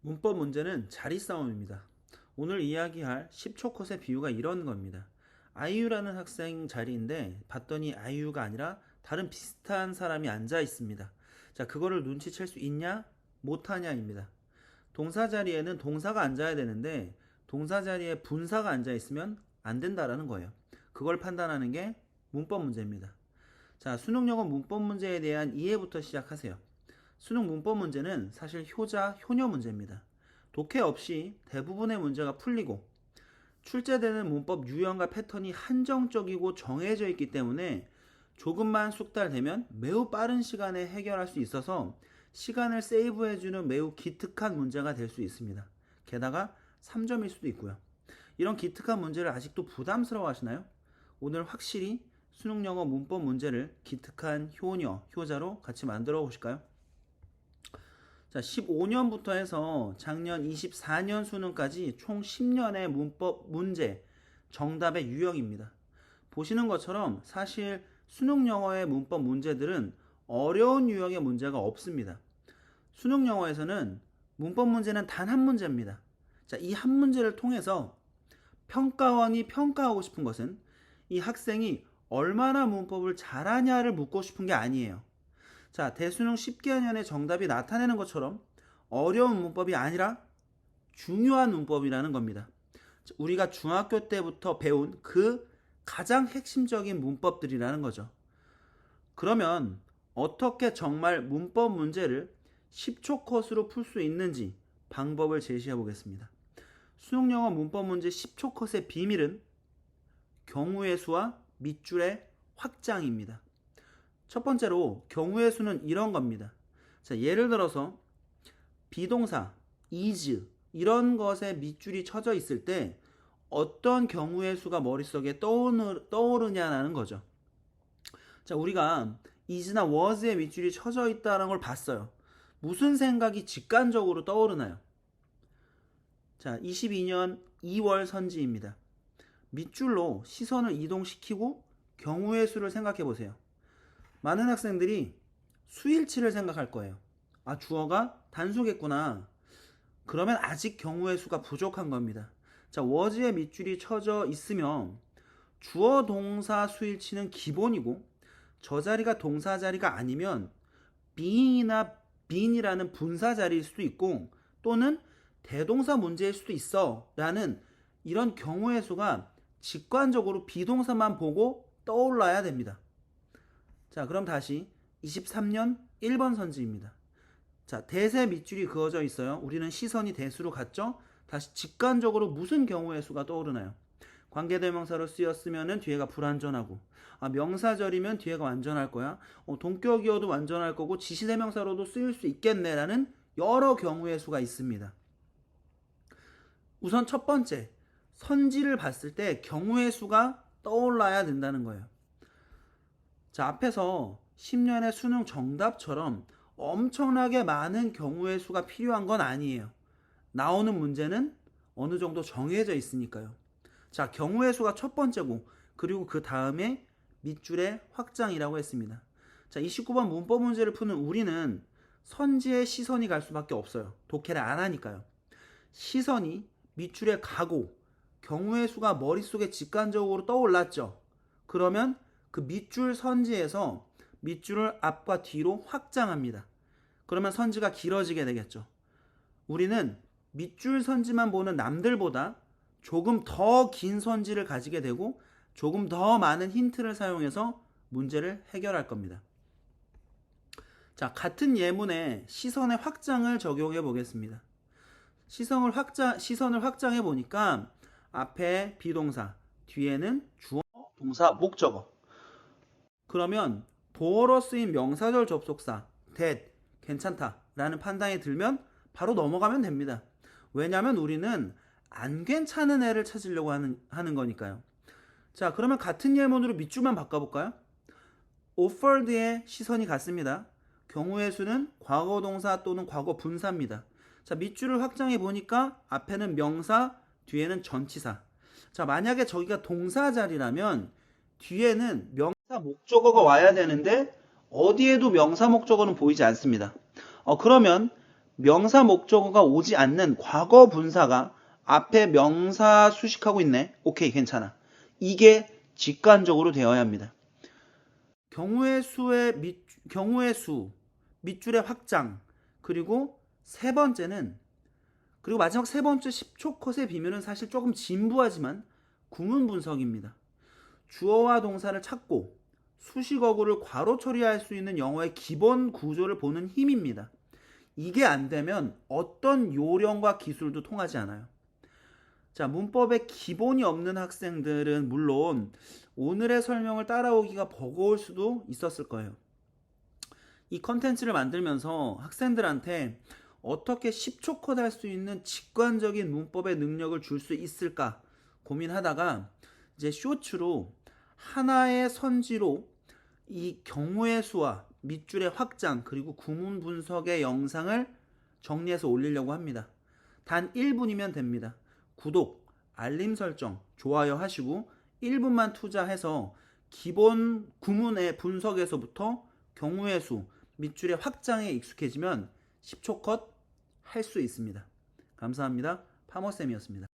문법 문제는 자리 싸움입니다. 오늘 이야기할 10초 컷의 비유가 이런 겁니다. 아이유라는 학생 자리인데 봤더니 아이유가 아니라 다른 비슷한 사람이 앉아 있습니다. 자, 그거를 눈치챌 수 있냐? 못하냐입니다. 동사 자리에는 동사가 앉아야 되는데 동사 자리에 분사가 앉아 있으면 안 된다라는 거예요. 그걸 판단하는 게 문법 문제입니다. 자, 수능 영어 문법 문제에 대한 이해부터 시작하세요. 수능 문법 문제는 사실 효자, 효녀 문제입니다. 독해 없이 대부분의 문제가 풀리고 출제되는 문법 유형과 패턴이 한정적이고 정해져 있기 때문에 조금만 숙달되면 매우 빠른 시간에 해결할 수 있어서 시간을 세이브해주는 매우 기특한 문제가 될 수 있습니다. 게다가 3점일 수도 있고요. 이런 기특한 문제를 아직도 부담스러워 하시나요? 오늘 확실히 수능 영어 문법 문제를 기특한 효녀, 효자로 같이 만들어 보실까요? 자, 15년부터 해서 작년 24년 수능까지 총 10년의 문법 문제 정답의 유형입니다. 보시는 것처럼 사실 수능 영어의 문법 문제들은 어려운 유형의 문제가 없습니다. 수능 영어에서는 문법 문제는 단 한 문제입니다. 자, 이 한 문제를 통해서 평가원이 평가하고 싶은 것은 이 학생이 얼마나 문법을 잘하냐를 묻고 싶은 게 아니에요. 자, 대수능 10개년의 정답이 나타내는 것처럼 어려운 문법이 아니라 중요한 문법이라는 겁니다. 우리가 중학교 때부터 배운 그 가장 핵심적인 문법들이라는 거죠. 그러면 어떻게 정말 문법 문제를 10초 컷으로 풀 수 있는지 방법을 제시해 보겠습니다. 수능 영어 문법 문제 10초 컷의 비밀은 경우의 수와 밑줄의 확장입니다. 첫 번째로 경우의 수는 이런 겁니다. 자, 예를 들어서 비동사, is 이런 것에 밑줄이 쳐져 있을 때 어떤 경우의 수가 머릿속에 떠오르냐는 거죠. 자, 우리가 is나 was에 밑줄이 쳐져 있다는 걸 봤어요. 무슨 생각이 직관적으로 떠오르나요? 자, 22년 2월 선지입니다. 밑줄로 시선을 이동시키고 경우의 수를 생각해 보세요. 많은 학생들이 수일치를 생각할 거예요. 아, 주어가 단수겠구나. 그러면 아직 경우의 수가 부족한 겁니다. 자, was의 밑줄이 쳐져 있으면 주어 동사 수일치는 기본이고 저 자리가 동사 자리가 아니면 being이나 been이라는 분사 자리일 수도 있고 또는 대동사 문제일 수도 있어 라는 이런 경우의 수가 직관적으로 비동사만 보고 떠올라야 됩니다. 자, 그럼 다시 23년 1번 선지입니다. 자, 대세 밑줄이 그어져 있어요. 우리는 시선이 대수로 갔죠? 다시 직관적으로 무슨 경우의 수가 떠오르나요? 관계대명사로 쓰였으면 뒤에가 불완전하고, 아, 명사절이면 뒤에가 완전할 거야. 동격이어도 완전할 거고 지시대명사로도 쓰일 수 있겠네라는 여러 경우의 수가 있습니다. 우선 첫 번째, 선지를 봤을 때 경우의 수가 떠올라야 된다는 거예요. 자, 앞에서 10년의 수능 정답처럼 엄청나게 많은 경우의 수가 필요한 건 아니에요. 나오는 문제는 어느 정도 정해져 있으니까요. 자, 경우의 수가 첫 번째고 그리고 그 다음에 밑줄의 확장이라고 했습니다. 자, 29번 문법 문제를 푸는 우리는 선지에 시선이 갈 수밖에 없어요. 독해를 안 하니까요. 시선이 밑줄에 가고 경우의 수가 머릿속에 직관적으로 떠올랐죠. 그러면 그 밑줄 선지에서 밑줄을 앞과 뒤로 확장합니다. 그러면 선지가 길어지게 되겠죠. 우리는 밑줄 선지만 보는 남들보다 조금 더 긴 선지를 가지게 되고 조금 더 많은 힌트를 사용해서 문제를 해결할 겁니다. 자, 같은 예문에 시선의 확장을 적용해 보겠습니다. 시선을 확장해 보니까 앞에 비동사, 뒤에는 주어, 동사, 목적어. 그러면 보어로 쓰인 명사절 접속사 that 괜찮다라는 판단이 들면 바로 넘어가면 됩니다. 왜냐하면 우리는 안 괜찮은 애를 찾으려고 하는 거니까요. 자, 그러면 같은 예문으로 밑줄만 바꿔볼까요? offered에 시선이 갔습니다. 경우의 수는 과거 동사 또는 과거 분사입니다. 자, 밑줄을 확장해 보니까 앞에는 명사, 뒤에는 전치사. 자, 만약에 저기가 동사 자리라면 뒤에는 명사 목적어가 와야 되는데 어디에도 명사 목적어는 보이지 않습니다. 그러면 명사 목적어가 오지 않는 과거 분사가 앞에 명사 수식하고 있네. 오케이, 괜찮아. 이게 직관적으로 되어야 합니다. 경우의 수, 밑줄의 확장, 그리고 세 번째는, 그리고 마지막 세 번째 10초 컷의 비밀은 사실 조금 진부하지만 구문 분석입니다. 주어와 동사를 찾고 수식어구를 괄호 처리할 수 있는 영어의 기본 구조를 보는 힘입니다. 이게 안 되면 어떤 요령과 기술도 통하지 않아요. 자, 문법에 기본이 없는 학생들은 물론 오늘의 설명을 따라오기가 버거울 수도 있었을 거예요. 이 컨텐츠를 만들면서 학생들한테 어떻게 10초 컷 할 수 있는 직관적인 문법의 능력을 줄 수 있을까 고민하다가 이제 쇼츠로 하나의 선지로 이 경우의 수와 밑줄의 확장 그리고 구문 분석의 영상을 정리해서 올리려고 합니다. 단 1분이면 됩니다. 구독, 알림 설정, 좋아요 하시고 1분만 투자해서 기본 구문의 분석에서부터 경우의 수, 밑줄의 확장에 익숙해지면 10초 컷 할 수 있습니다. 감사합니다. 파머쌤이었습니다.